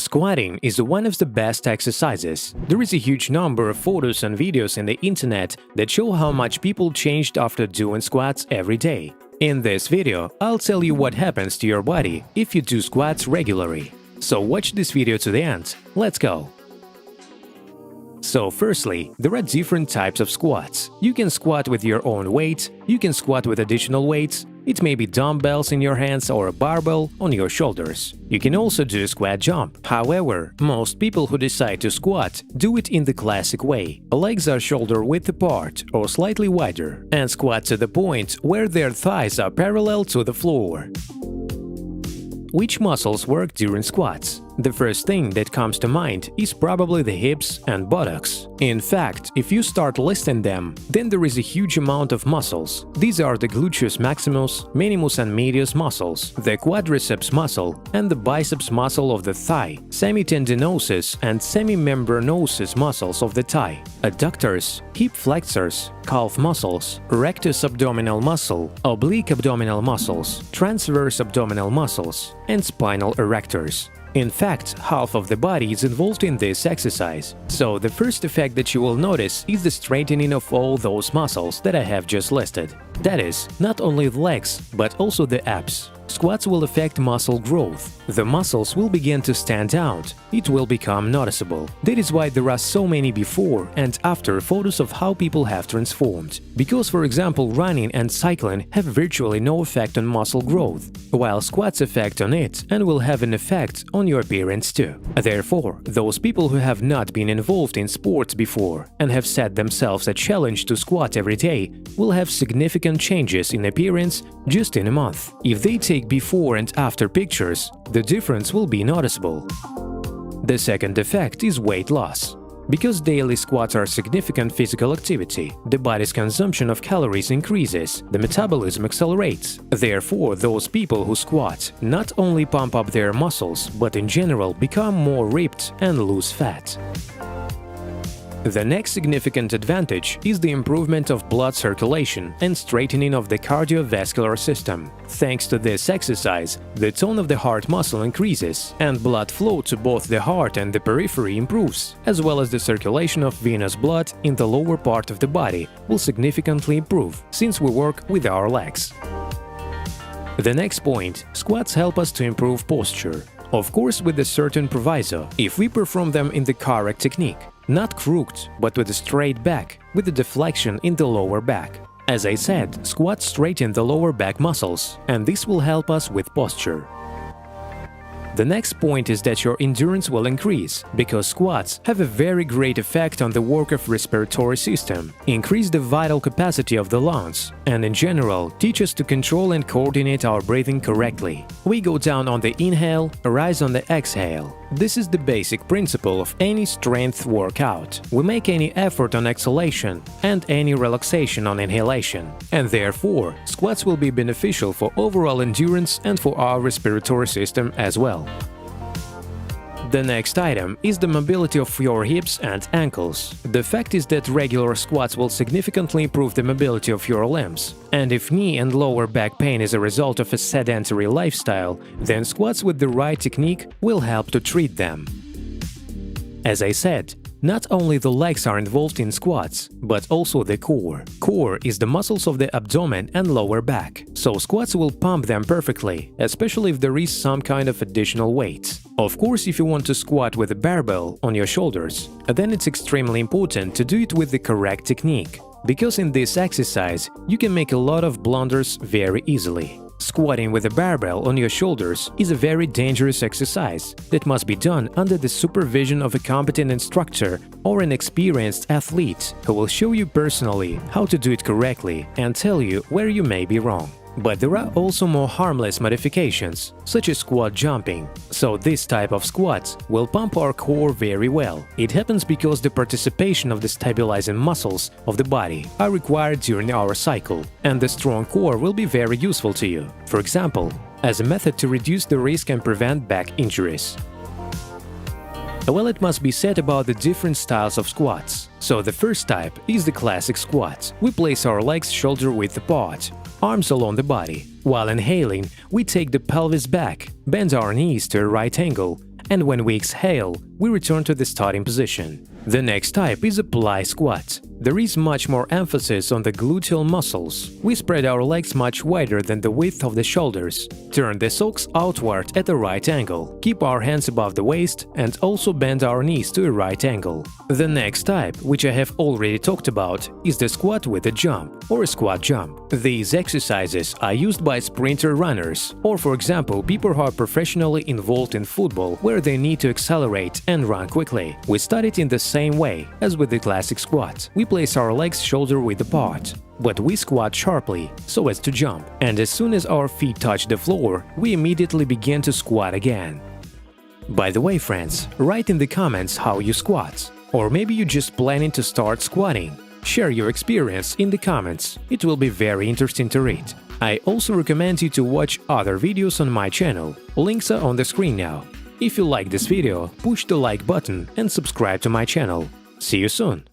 Squatting is one of the best exercises. There is a huge number of photos and videos in the internet that show how much people changed after doing squats every day. In this video, I'll tell you what happens to your body if you do squats regularly. So watch this video to the end. Let's go! So firstly, there are different types of squats. You can squat with your own weight, you can squat with additional weights, it may be dumbbells in your hands or a barbell on your shoulders. You can also do a squat jump. However, most people who decide to squat do it in the classic way. Legs are shoulder width apart or slightly wider, and squat to the point where their thighs are parallel to the floor. Which muscles work during squats? The first thing that comes to mind is probably the hips and buttocks. In fact, if you start listing them, then there is a huge amount of muscles. These are the gluteus maximus, minimus and medius muscles, the quadriceps muscle, and the biceps muscle of the thigh, semitendinosus and semimembranosus muscles of the thigh, adductors, hip flexors, calf muscles, rectus abdominal muscle, oblique abdominal muscles, transverse abdominal muscles, and spinal erectors. In fact, half of the body is involved in this exercise. So the first effect that you will notice is the straightening of all those muscles that I have just listed. That is, not only the legs, but also the abs. Squats will affect muscle growth. The muscles will begin to stand out. It will become noticeable. That is why there are so many before and after photos of how people have transformed. Because, for example, running and cycling have virtually no effect on muscle growth, while squats affect on it and will have an effect on your appearance too. Therefore, those people who have not been involved in sports before and have set themselves a challenge to squat every day will have significant changes in appearance just in a month. If they take before and after pictures, the difference will be noticeable. The second effect is weight loss. Because daily squats are significant physical activity, the body's consumption of calories increases, the metabolism accelerates. Therefore, those people who squat not only pump up their muscles, but in general become more ripped and lose fat. The next significant advantage is the improvement of blood circulation and straightening of the cardiovascular system. Thanks to this exercise, the tone of the heart muscle increases, and blood flow to both the heart and the periphery improves, as well as the circulation of venous blood in the lower part of the body will significantly improve, since we work with our legs. The next point, squats help us to improve posture. Of course, with a certain proviso, if we perform them in the correct technique. Not crooked, but with a straight back, with a deflection in the lower back. As I said, squats straighten the lower back muscles, and this will help us with posture. The next point is that your endurance will increase, because squats have a very great effect on the work of respiratory system, increase the vital capacity of the lungs, and in general teach us to control and coordinate our breathing correctly. We go down on the inhale, rise on the exhale. This is the basic principle of any strength workout. We make any effort on exhalation and any relaxation on inhalation, and therefore squats will be beneficial for overall endurance and for our respiratory system as well. The next item is the mobility of your hips and ankles. The fact is that regular squats will significantly improve the mobility of your limbs. And if knee and lower back pain is a result of a sedentary lifestyle, then squats with the right technique will help to treat them. As I said, not only the legs are involved in squats, but also the core. Core is the muscles of the abdomen and lower back, so squats will pump them perfectly, especially if there is some kind of additional weight. Of course, if you want to squat with a barbell on your shoulders, then it's extremely important to do it with the correct technique, because in this exercise you can make a lot of blunders very easily. Squatting with a barbell on your shoulders is a very dangerous exercise that must be done under the supervision of a competent instructor or an experienced athlete who will show you personally how to do it correctly and tell you where you may be wrong. But there are also more harmless modifications, such as squat jumping. So this type of squats will pump our core very well. It happens because the participation of the stabilizing muscles of the body are required during our cycle, and the strong core will be very useful to you. For example, as a method to reduce the risk and prevent back injuries. Well, it must be said about the different styles of squats. So the first type is the classic squat. We place our legs shoulder width apart, arms along the body. While inhaling, we take the pelvis back, bend our knees to a right angle, and when we exhale, we return to the starting position. The next type is a plie squat. There is much more emphasis on the gluteal muscles. We spread our legs much wider than the width of the shoulders. Turn the socks outward at a right angle. Keep our hands above the waist and also bend our knees to a right angle. The next type, which I have already talked about, is the squat with a jump or a squat jump. These exercises are used by sprinter runners or, for example, people who are professionally involved in football where they need to accelerate and run quickly. We start it in the same way as with the classic squat. We place our legs shoulder-width apart, but we squat sharply so as to jump, and as soon as our feet touch the floor, we immediately begin to squat again. By the way, friends, write in the comments how you squat, or maybe you're just planning to start squatting. Share your experience in the comments, it will be very interesting to read. I also recommend you to watch other videos on my channel, links are on the screen now. If you like this video, push the like button and subscribe to my channel. See you soon!